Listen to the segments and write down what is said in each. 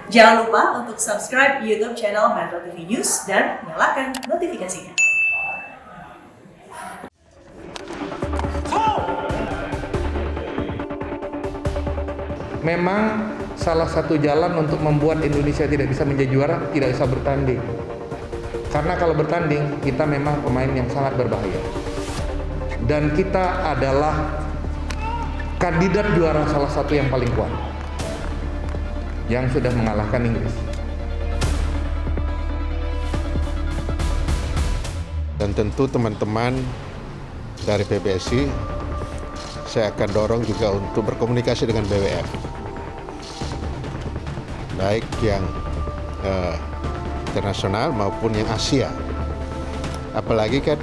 Jangan lupa untuk subscribe YouTube channel Metro TV News dan nyalakan notifikasinya. Memang salah satu jalan untuk membuat Indonesia tidak bisa menjadi juara, tidak bisa bertanding. Karena kalau bertanding, kita memang pemain yang sangat berbahaya. Dan kita adalah kandidat juara salah satu yang paling kuat, yang sudah mengalahkan Inggris. Dan tentu teman-teman dari PBSI, saya akan dorong juga untuk berkomunikasi dengan BWF. Baik yang internasional maupun yang Asia. Apalagi kan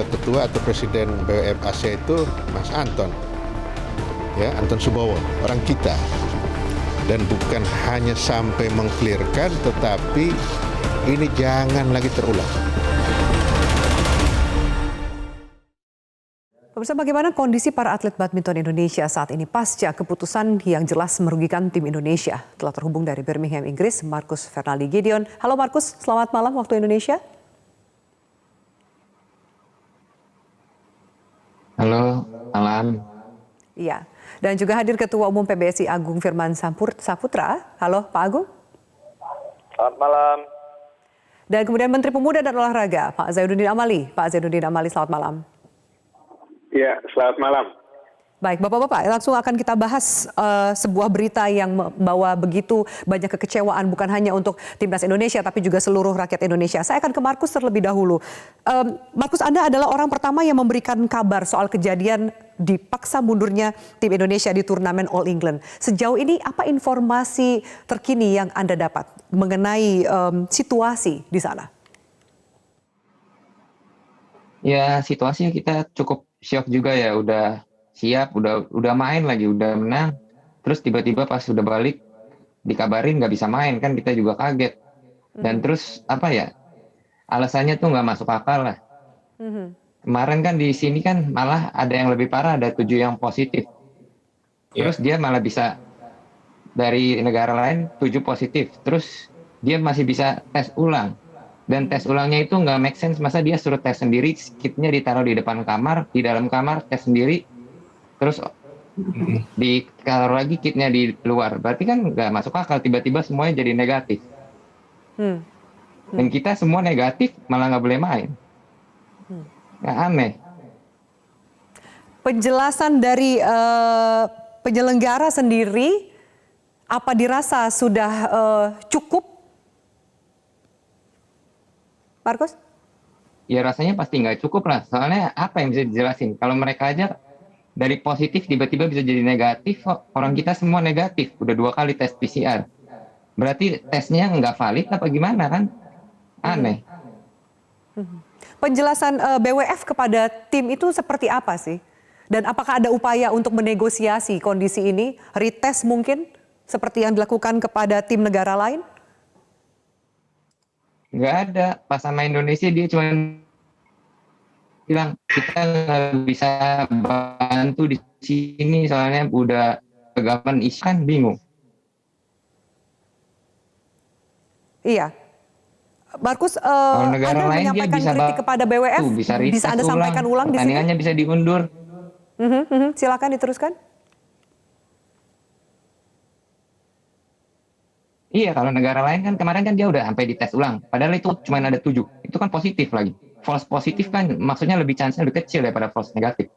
ketua atau presiden BWF Asia itu Mas Anton. Ya, Anton Subowo, orang kita. Dan bukan hanya sampai mengklirkan, tetapi ini jangan lagi terulang. Pemirsa, bagaimana kondisi para atlet badminton Indonesia saat ini pasca keputusan yang jelas merugikan tim Indonesia? Telah terhubung dari Birmingham, Inggris, Marcus Fernaldi Gideon. Halo Marcus, selamat malam waktu Indonesia. Halo, malam. Iya, dan juga hadir Ketua Umum PBSI Agung Firman Saputra. Halo Pak Agung. Selamat malam. Dan kemudian Menteri Pemuda dan Olahraga Pak Zainuddin Amali. Pak Zainuddin Amali, selamat malam. Ya, selamat malam. Baik, Bapak-Bapak, langsung akan kita bahas sebuah berita yang membawa begitu banyak kekecewaan bukan hanya untuk Timnas Indonesia tapi juga seluruh rakyat Indonesia. Saya akan ke Marcus terlebih dahulu. Marcus, Anda adalah orang pertama yang memberikan kabar soal kejadian dipaksa mundurnya tim Indonesia di turnamen All England. Sejauh ini apa informasi terkini yang Anda dapat mengenai situasi di sana? Ya, situasinya kita cukup syok juga ya, udah siap, udah main lagi, udah menang. Terus tiba-tiba pas udah balik dikabarin nggak bisa main, kan kita juga kaget. Dan terus apa ya? Alasannya tuh nggak masuk akal lah. Kemarin kan di sini kan malah ada yang lebih parah, ada 7 yang positif. Terus dia malah bisa dari negara lain 7 positif. Terus dia masih bisa tes ulang. Dan tes ulangnya itu nggak make sense, masa dia suruh tes sendiri, kitnya ditaruh di depan kamar, di dalam kamar tes sendiri, terus ditaruh lagi kitnya di luar. Berarti kan nggak masuk akal, tiba-tiba semuanya jadi negatif. Dan kita semua negatif, malah nggak boleh main. Nggak aneh. Penjelasan dari penyelenggara sendiri, apa dirasa sudah cukup? Marcus? Ya rasanya pasti nggak cukup lah, soalnya apa yang bisa dijelasin? Kalau mereka aja dari positif tiba-tiba bisa jadi negatif, orang kita semua negatif, udah 2 kali tes PCR. Berarti tesnya nggak valid apa gimana kan? Aneh. Penjelasan BWF kepada tim itu seperti apa sih? Dan apakah ada upaya untuk menegosiasi kondisi ini, retest mungkin seperti yang dilakukan kepada tim negara lain? Nggak ada. Pas sama Indonesia dia cuma bilang kita nggak bisa bantu di sini soalnya udah kegaman isu, kan bingung. Iya. Marcus, Kalau negara Anda lain dia menyampaikan bisa kritik kepada BWF, bisa Anda sampaikan ulang di sini? Pertandingannya bisa diundur. Silakan diteruskan. Iya, kalau negara lain kan kemarin kan dia udah sampai dites ulang. Padahal itu cuma ada 7. Itu kan positif lagi. False positif kan maksudnya lebih chance-nya lebih kecil daripada false negatif.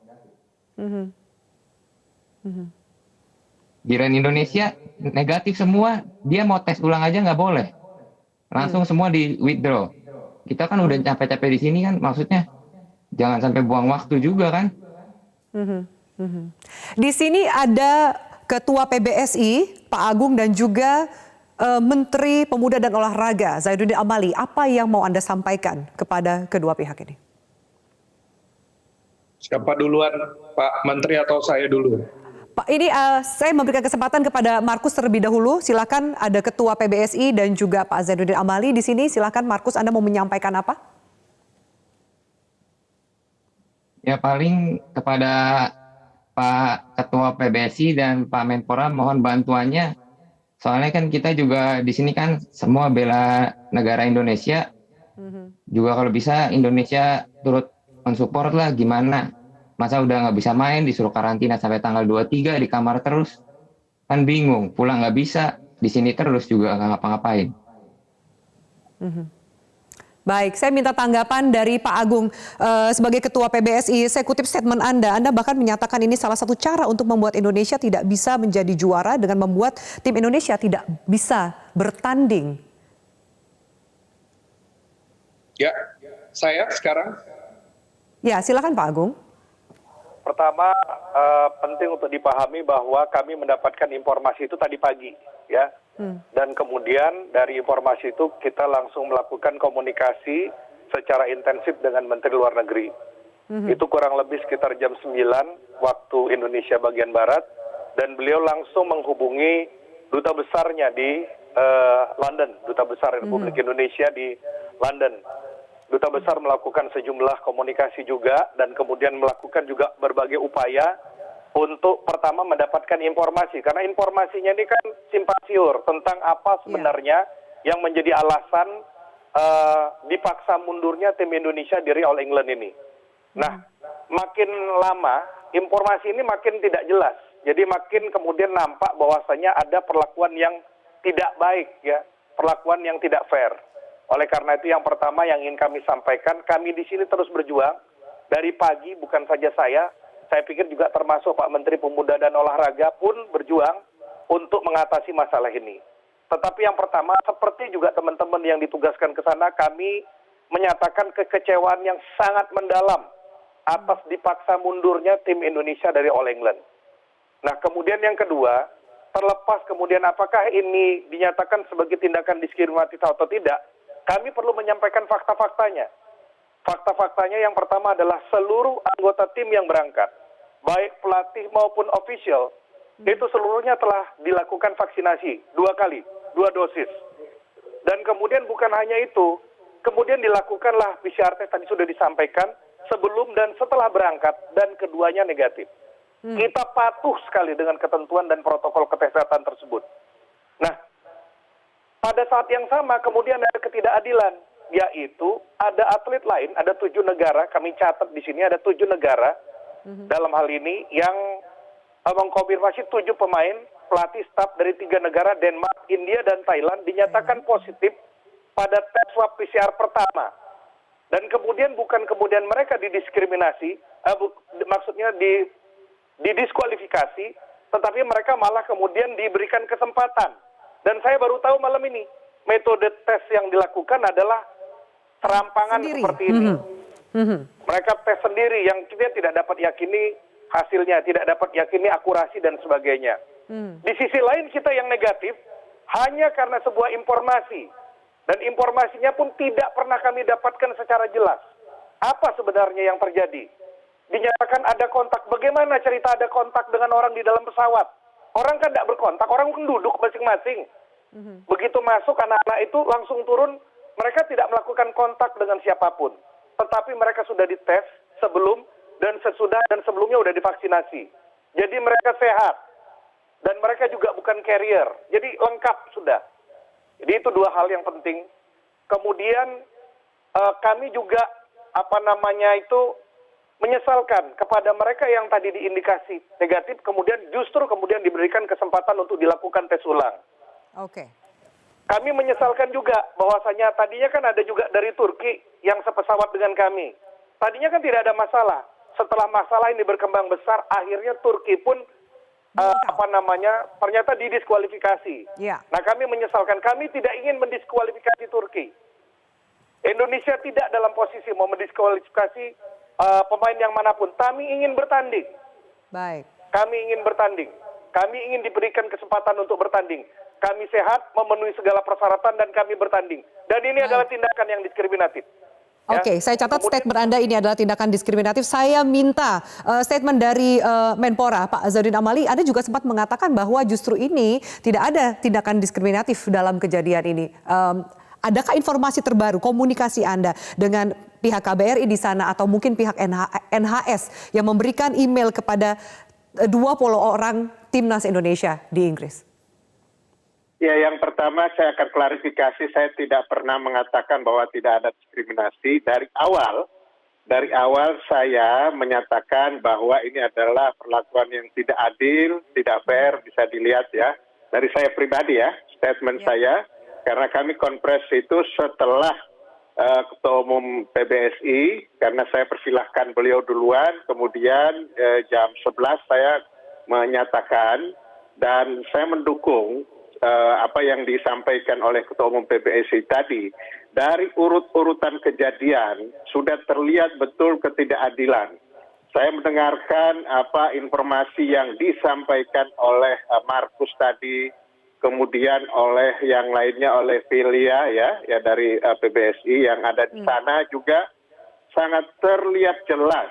Giliran Indonesia negatif semua, dia mau tes ulang aja nggak boleh. Langsung semua di withdraw. Kita kan udah capek-capek di sini kan, maksudnya jangan sampai buang waktu juga kan. Di sini ada Ketua PBSI, Pak Agung, dan juga Menteri Pemuda dan Olahraga, Zainuddin Amali. Apa yang mau Anda sampaikan kepada kedua pihak ini? Siapa duluan, Pak Menteri atau saya dulu? Pak, ini saya memberikan kesempatan kepada Marcus terlebih dahulu. Silakan, ada Ketua PBSI dan juga Pak Zainuddin Amali di sini. Silakan Marcus, Anda mau menyampaikan apa? Ya paling kepada Pak Ketua PBSI dan Pak Menpora mohon bantuannya Soalnya kan kita juga di sini kan semua bela negara Indonesia. Juga kalau bisa Indonesia turut mensupport lah, gimana. Masa udah nggak bisa main, disuruh karantina sampai tanggal 23 di kamar terus. Kan bingung, pulang nggak bisa, di sini terus juga nggak ngapa-ngapain. Baik, saya minta tanggapan dari Pak Agung sebagai Ketua PBSI. Saya kutip statement Anda bahkan menyatakan ini salah satu cara untuk membuat Indonesia tidak bisa menjadi juara dengan membuat tim Indonesia tidak bisa bertanding. Ya, saya sekarang. Ya, silakan Pak Agung. Pertama, penting untuk dipahami bahwa kami mendapatkan informasi itu tadi pagi, ya. Dan kemudian dari informasi itu kita langsung melakukan komunikasi secara intensif dengan Menteri Luar Negeri. Itu kurang lebih sekitar jam 9 waktu Indonesia bagian Barat, dan beliau langsung menghubungi duta besarnya di London, duta besar Republik Indonesia di London. Duta besar melakukan sejumlah komunikasi juga, dan kemudian melakukan juga berbagai upaya untuk pertama mendapatkan informasi, karena informasinya ini kan simpang siur tentang apa sebenarnya yang menjadi alasan dipaksa mundurnya tim Indonesia dari All England ini. Nah, makin lama informasi ini makin tidak jelas, jadi makin kemudian nampak bahwasanya ada perlakuan yang tidak baik, ya, perlakuan yang tidak fair. Oleh karena itu yang pertama yang ingin kami sampaikan, kami di sini terus berjuang dari pagi, bukan saja saya pikir juga termasuk Pak Menteri Pemuda dan Olahraga pun berjuang untuk mengatasi masalah ini. Tetapi yang pertama, seperti juga teman-teman yang ditugaskan ke sana, kami menyatakan kekecewaan yang sangat mendalam atas dipaksa mundurnya tim Indonesia dari All England. Nah, kemudian yang kedua, terlepas kemudian apakah ini dinyatakan sebagai tindakan diskriminatif atau tidak, kami perlu menyampaikan fakta-faktanya. Fakta-faktanya yang pertama adalah seluruh anggota tim yang berangkat, baik pelatih maupun official, itu seluruhnya telah dilakukan vaksinasi 2 kali, 2 dosis. Dan kemudian bukan hanya itu, kemudian dilakukanlah PCR test tadi sudah disampaikan sebelum dan setelah berangkat, dan keduanya negatif. Kita patuh sekali dengan ketentuan dan protokol kesehatan tersebut. Nah, pada saat yang sama kemudian ada ketidakadilan, yaitu ada atlet lain, ada 7 negara, kami catat di sini ada 7 negara dalam hal ini yang mengkonfirmasi 7 pemain, pelatih, staf dari 3 negara, Denmark, India, dan Thailand, dinyatakan positif pada tes swab PCR pertama. Dan kemudian bukan kemudian mereka didiskriminasi, maksudnya didiskualifikasi, tetapi mereka malah kemudian diberikan kesempatan. Dan saya baru tahu malam ini, metode tes yang dilakukan adalah serampangan seperti ini. Mereka tes sendiri yang kita tidak dapat yakini hasilnya, tidak dapat yakini akurasi dan sebagainya. Di sisi lain kita yang negatif hanya karena sebuah informasi, dan informasinya pun tidak pernah kami dapatkan secara jelas. Apa sebenarnya yang terjadi? Dinyatakan ada kontak. Bagaimana cerita ada kontak dengan orang di dalam pesawat? Orang kan tidak berkontak, orang kan duduk masing-masing. Begitu masuk anak-anak itu langsung turun, mereka tidak melakukan kontak dengan siapapun. Tetapi mereka sudah dites sebelum dan sesudah dan sebelumnya sudah divaksinasi. Jadi mereka sehat. Dan mereka juga bukan carrier. Jadi lengkap sudah. Jadi itu 2 hal yang penting. Kemudian kami juga menyesalkan kepada mereka yang tadi diindikasi negatif, kemudian justru diberikan kesempatan untuk dilakukan tes ulang. Oke. Kami menyesalkan juga bahwasanya tadinya kan ada juga dari Turki yang sepesawat dengan kami. Tadinya kan tidak ada masalah. Setelah masalah ini berkembang besar, akhirnya Turki pun ternyata didiskualifikasi. Ya. Nah, kami menyesalkan, kami tidak ingin mendiskualifikasi Turki. Indonesia tidak dalam posisi mau mendiskualifikasi pemain yang manapun. Kami ingin bertanding. Baik. Kami ingin bertanding. Kami ingin diberikan kesempatan untuk bertanding. Kami sehat, memenuhi segala persyaratan, dan kami bertanding. Dan ini adalah tindakan yang diskriminatif. Oke, saya catat statement Anda ini adalah tindakan diskriminatif. Saya minta statement dari Menpora, Pak Zainuddin Amali. Anda juga sempat mengatakan bahwa justru ini tidak ada tindakan diskriminatif dalam kejadian ini. Adakah informasi terbaru, komunikasi Anda dengan pihak KBRI di sana atau mungkin pihak NHS yang memberikan email kepada 20 orang timnas Indonesia di Inggris? Ya, yang pertama saya akan klarifikasi, saya tidak pernah mengatakan bahwa tidak ada diskriminasi. Dari awal saya menyatakan bahwa ini adalah perlakuan yang tidak adil, tidak fair, bisa dilihat ya. Dari saya pribadi ya, statement saya, karena kami konpres itu setelah Ketua Umum PBSI, karena saya persilahkan beliau duluan, kemudian jam 11 saya menyatakan dan saya mendukung apa yang disampaikan oleh Ketua Umum PBSI tadi. Dari urut-urutan kejadian sudah terlihat betul ketidakadilan. Saya mendengarkan apa informasi yang disampaikan oleh Markus tadi, kemudian oleh yang lainnya oleh Filia ya dari PBSI yang ada di sana juga sangat terlihat jelas.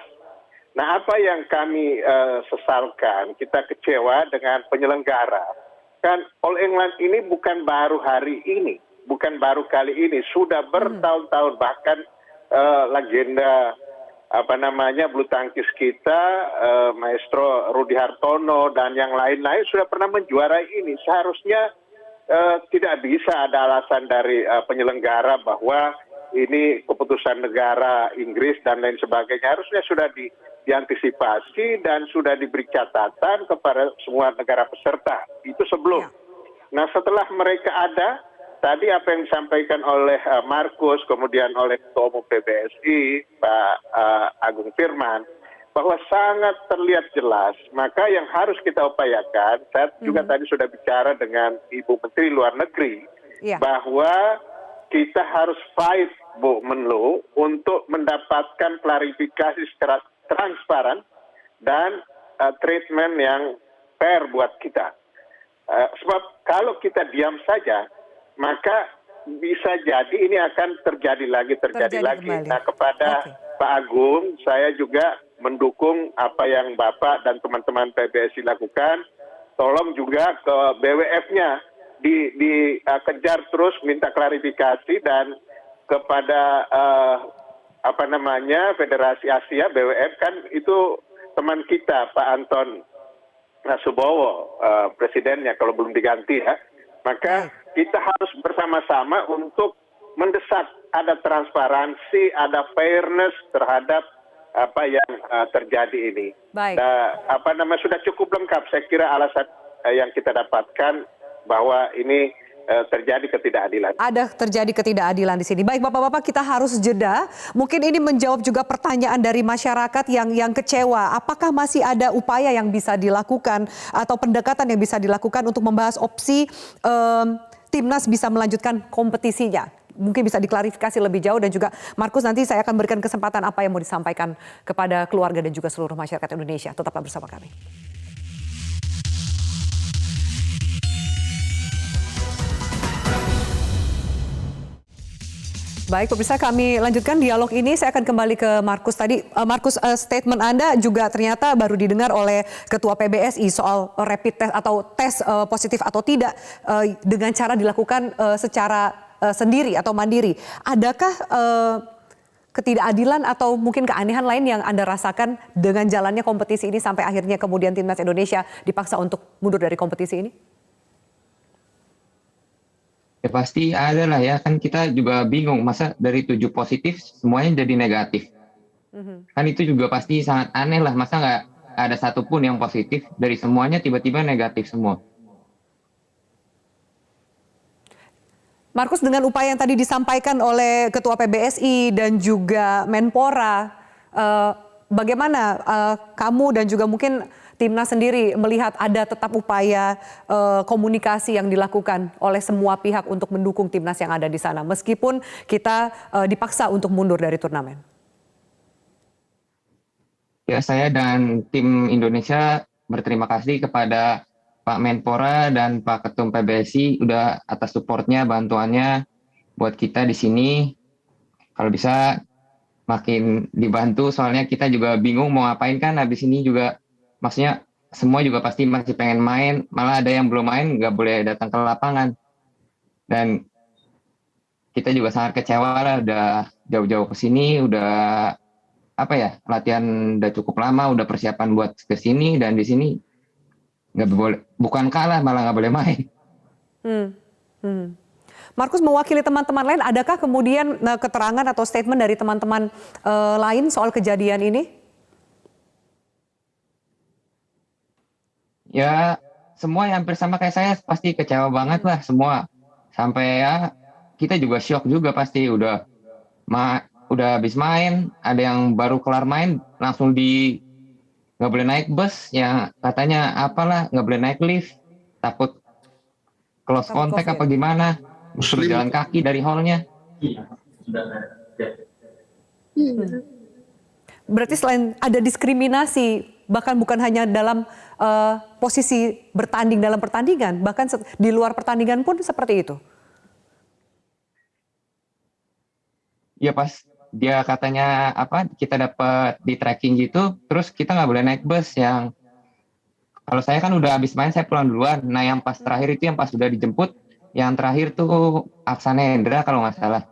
Nah, apa yang kami sesalkan, kita kecewa dengan penyelenggara. Kan All England ini bukan baru hari ini, bukan baru kali ini, sudah bertahun-tahun, bahkan legenda bulu tangkis kita, Maestro Rudi Hartono dan yang lain-lain sudah pernah menjuarai ini. Seharusnya tidak bisa ada alasan dari penyelenggara bahwa ini keputusan negara Inggris dan lain sebagainya. Harusnya sudah diantisipasi dan sudah diberi catatan kepada semua negara peserta. Itu sebelum. Nah, setelah mereka ada, tadi apa yang disampaikan oleh Markus, kemudian oleh Ketua Umum PBSI, Pak Agung Firman, bahwa sangat terlihat jelas, maka yang harus kita upayakan, saya juga tadi sudah bicara dengan Ibu Menteri Luar Negeri, bahwa kita harus fight, Bu Menlu, untuk mendapatkan klarifikasi secara transparan dan treatment yang fair buat kita. Sebab kalau kita diam saja, maka bisa jadi ini akan terjadi lagi. Kembali. Nah, kepada Pak Agung, saya juga mendukung apa yang Bapak dan teman-teman PBSI lakukan. Tolong juga ke BWF-nya dikejar terus, minta klarifikasi, dan kepada Federasi Asia BWF, kan itu teman kita Pak Anton Subowo, presidennya kalau belum diganti ya. Maka kita harus bersama-sama untuk mendesak ada transparansi, ada fairness terhadap apa yang terjadi ini. Baik. Sudah cukup lengkap saya kira alasan yang kita dapatkan bahwa ini terjadi ketidakadilan. Ada terjadi ketidakadilan di sini. Baik, Bapak-bapak, kita harus jeda. Mungkin ini menjawab juga pertanyaan dari masyarakat yang kecewa. Apakah masih ada upaya yang bisa dilakukan atau pendekatan yang bisa dilakukan untuk membahas opsi timnas bisa melanjutkan kompetisinya? Mungkin bisa diklarifikasi lebih jauh, dan juga Markus, nanti saya akan berikan kesempatan apa yang mau disampaikan kepada keluarga dan juga seluruh masyarakat Indonesia. Tetaplah bersama kami. Baik, pemirsa, kami lanjutkan dialog ini. Saya akan kembali ke Markus tadi. Markus, statement Anda juga ternyata baru didengar oleh Ketua PBSI soal rapid test atau tes positif atau tidak dengan cara dilakukan secara sendiri atau mandiri. Adakah ketidakadilan atau mungkin keanehan lain yang Anda rasakan dengan jalannya kompetisi ini sampai akhirnya kemudian timnas Indonesia dipaksa untuk mundur dari kompetisi ini? Ya pasti ada lah ya, kan kita juga bingung, masa dari 7 positif semuanya jadi negatif. Kan itu juga pasti sangat aneh lah, masa nggak ada satupun yang positif, dari semuanya tiba-tiba negatif semua. Markus, dengan upaya yang tadi disampaikan oleh Ketua PBSI dan juga Menpora, bagaimana kamu dan juga mungkin timnas sendiri melihat ada tetap upaya komunikasi yang dilakukan oleh semua pihak untuk mendukung timnas yang ada di sana, meskipun kita dipaksa untuk mundur dari turnamen? Ya, saya dan tim Indonesia berterima kasih kepada Pak Menpora dan Pak Ketum PBSI udah atas supportnya, bantuannya buat kita di sini. Kalau bisa makin dibantu, soalnya kita juga bingung mau ngapain, kan habis ini juga maksudnya semua juga pasti masih pengen main, malah ada yang belum main nggak boleh datang ke lapangan. Dan kita juga sangat kecewa lah, udah jauh-jauh ke sini, udah latihan udah cukup lama, udah persiapan buat ke sini, dan di sini nggak boleh, bukan kalah malah nggak boleh main. Hmm. Hmm. Markus mewakili teman-teman lain, adakah kemudian keterangan atau statement dari teman-teman lain soal kejadian ini? Ya, semua yang hampir sama kayak saya pasti kecewa banget lah semua. Sampai ya kita juga shock juga pasti udah habis main, ada yang baru kelar main langsung nggak boleh naik bus, ya katanya apalah nggak boleh naik lift, takut close Takut contact COVID. apa gimana, Muslim jalan kaki dari hallnya. Berarti selain ada diskriminasi, bahkan bukan hanya dalam posisi bertanding dalam pertandingan, bahkan di luar pertandingan pun seperti itu. Ya pas dia katanya apa kita dapat di tracking gitu, terus kita nggak boleh naik bus yang kalau saya kan udah habis main saya pulang duluan. Nah yang pas terakhir itu yang pas sudah dijemput, yang terakhir tuh Aksana Hendra kalau nggak salah,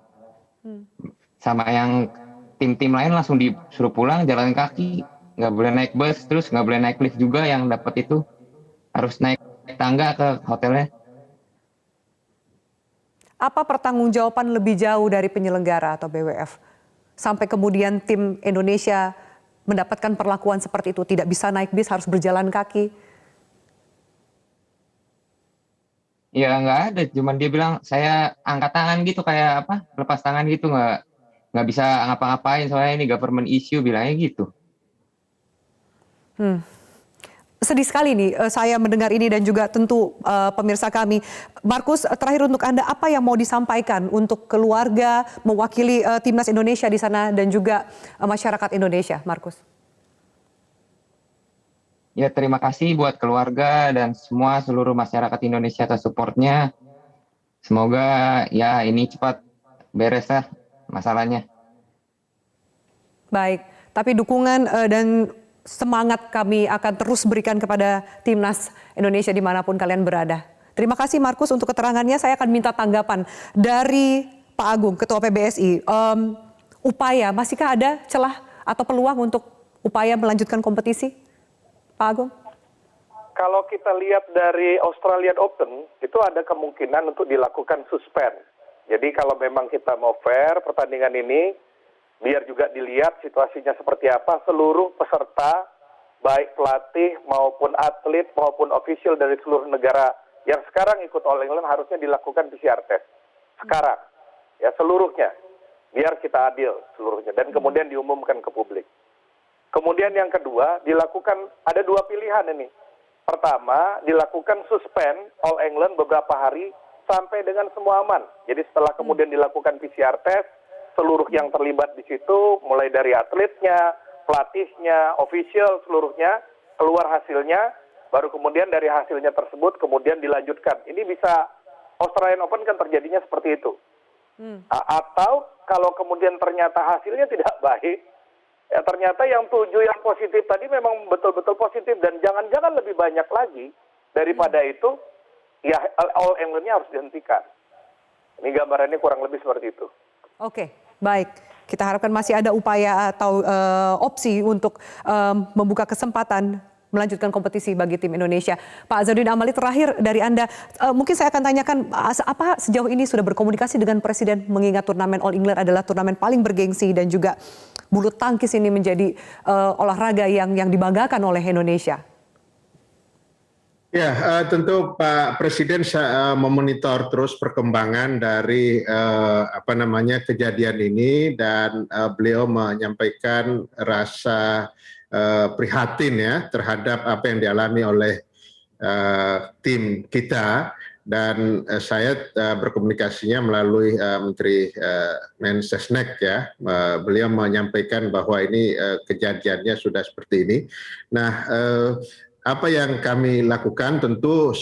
sama yang tim-tim lain langsung disuruh pulang jalan kaki, nggak boleh naik bus, terus nggak boleh naik lift juga, yang dapat itu harus naik tangga ke hotelnya. Apa pertanggungjawaban lebih jauh dari penyelenggara atau BWF sampai kemudian tim Indonesia mendapatkan perlakuan seperti itu, tidak bisa naik bis, harus berjalan kaki? Ya nggak ada, cuman dia bilang saya angkat tangan gitu kayak apa lepas tangan gitu, nggak bisa ngapa-ngapain soalnya ini government issue, bilangnya gitu. Sedih sekali nih saya mendengar ini dan juga tentu pemirsa kami. Markus, terakhir untuk Anda, apa yang mau disampaikan untuk keluarga mewakili timnas Indonesia di sana dan juga masyarakat Indonesia, Markus? Ya terima kasih buat keluarga dan semua seluruh masyarakat Indonesia atas supportnya. Semoga ya ini cepat beres lah masalahnya. Baik, tapi dukungan dan semangat kami akan terus berikan kepada timnas Indonesia dimanapun kalian berada. Terima kasih Markus untuk keterangannya. Saya akan minta tanggapan dari Pak Agung, Ketua PBSI. Masihkah ada celah atau peluang untuk upaya melanjutkan kompetisi, Pak Agung? Kalau kita lihat dari Australian Open, itu ada kemungkinan untuk dilakukan suspend. Jadi kalau memang kita mau fair pertandingan ini, biar juga dilihat situasinya seperti apa, seluruh peserta, baik pelatih maupun atlet maupun official dari seluruh negara yang sekarang ikut All England harusnya dilakukan PCR test. Sekarang, ya seluruhnya, biar kita adil seluruhnya, dan kemudian diumumkan ke publik. Kemudian yang kedua, dilakukan, ada dua pilihan ini. Pertama, dilakukan suspend All England beberapa hari sampai dengan semua aman. Jadi setelah kemudian dilakukan PCR test, seluruh yang terlibat di situ, mulai dari atletnya, pelatihnya, official seluruhnya, keluar hasilnya, baru kemudian dari hasilnya tersebut kemudian dilanjutkan. Ini bisa, Australian Open kan terjadinya seperti itu. Atau kalau kemudian ternyata hasilnya tidak baik, ya ternyata yang 7 yang positif tadi memang betul-betul positif, dan jangan-jangan lebih banyak lagi daripada itu, ya All England-nya harus dihentikan. Ini gambarannya kurang lebih seperti itu. Oke, baik. Kita harapkan masih ada upaya atau opsi untuk membuka kesempatan melanjutkan kompetisi bagi tim Indonesia. Pak Zainuddin Amali, terakhir dari Anda, mungkin saya akan tanyakan apa sejauh ini sudah berkomunikasi dengan Presiden, mengingat turnamen All England adalah turnamen paling bergengsi dan juga bulu tangkis ini menjadi olahraga yang dibanggakan oleh Indonesia. Ya, tentu Pak Presiden memonitor terus perkembangan dari kejadian ini, dan beliau menyampaikan rasa prihatin ya terhadap apa yang dialami oleh tim kita, dan saya berkomunikasinya melalui Menteri Mensesnek ya. Beliau menyampaikan bahwa ini kejadiannya sudah seperti ini. Nah, apa yang kami lakukan tentu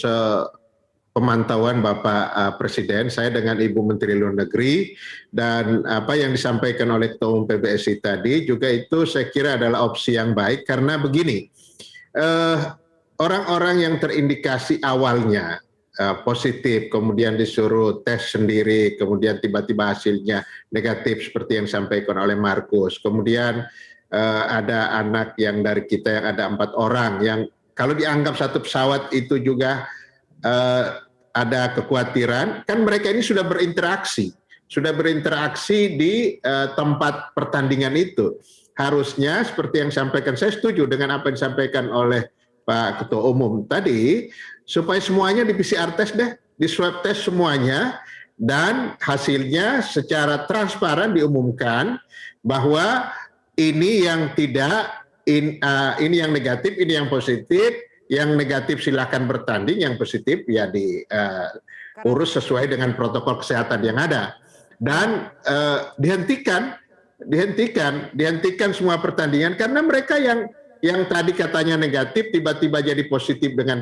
pemantauan Bapak Presiden, saya dengan Ibu Menteri Luar Negeri, dan apa yang disampaikan oleh Ketua Umum PBSI tadi juga itu saya kira adalah opsi yang baik, karena begini, orang-orang yang terindikasi awalnya positif, kemudian disuruh tes sendiri, kemudian tiba-tiba hasilnya negatif seperti yang disampaikan oleh Markus, kemudian ada anak yang dari kita yang ada 4 orang yang kalau dianggap satu pesawat itu juga ada kekhawatiran, kan mereka ini sudah berinteraksi di tempat pertandingan itu. Harusnya seperti yang sampaikan, saya setuju dengan apa yang disampaikan oleh Pak Ketua Umum tadi, supaya semuanya di PCR test deh, di swab test semuanya, dan hasilnya secara transparan diumumkan bahwa ini yang tidak, ini yang negatif, ini yang positif. Yang negatif silakan bertanding, yang positif ya diurus sesuai dengan protokol kesehatan yang ada. Dan dihentikan semua pertandingan karena mereka yang tadi katanya negatif tiba-tiba jadi positif dengan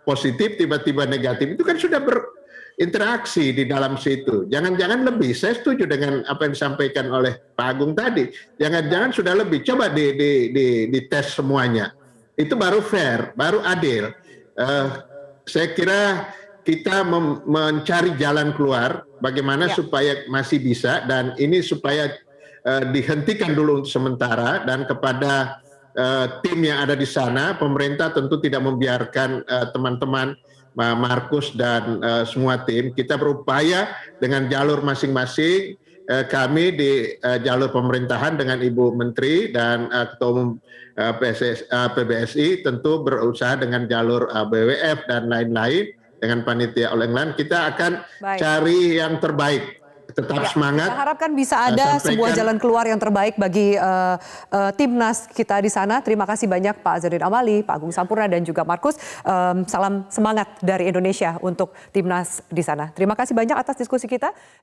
positif tiba-tiba negatif, itu kan sudah berinteraksi di dalam situ. Jangan-jangan lebih. Saya setuju dengan apa yang disampaikan oleh Pak Agung tadi. Jangan-jangan sudah lebih. Coba di tes semuanya. Itu baru fair, baru adil. Saya kira kita mencari jalan keluar bagaimana supaya masih bisa, dan ini supaya dihentikan dulu untuk sementara, dan kepada tim yang ada di sana, pemerintah tentu tidak membiarkan teman-teman Markus dan semua tim, kita berupaya dengan jalur masing-masing. Kami di jalur pemerintahan dengan Ibu Menteri dan Ketua Umum PBSI tentu berusaha dengan jalur BWF dan lain-lain, dengan panitia all-England. Kita akan cari yang terbaik. Tetap semangat. Kita harapkan bisa ada sebuah jalan keluar yang terbaik bagi timnas kita di sana. Terima kasih banyak Pak Zainuddin Amali, Pak Agung Sampurna, dan juga Markus. Salam semangat dari Indonesia untuk timnas di sana. Terima kasih banyak atas diskusi kita.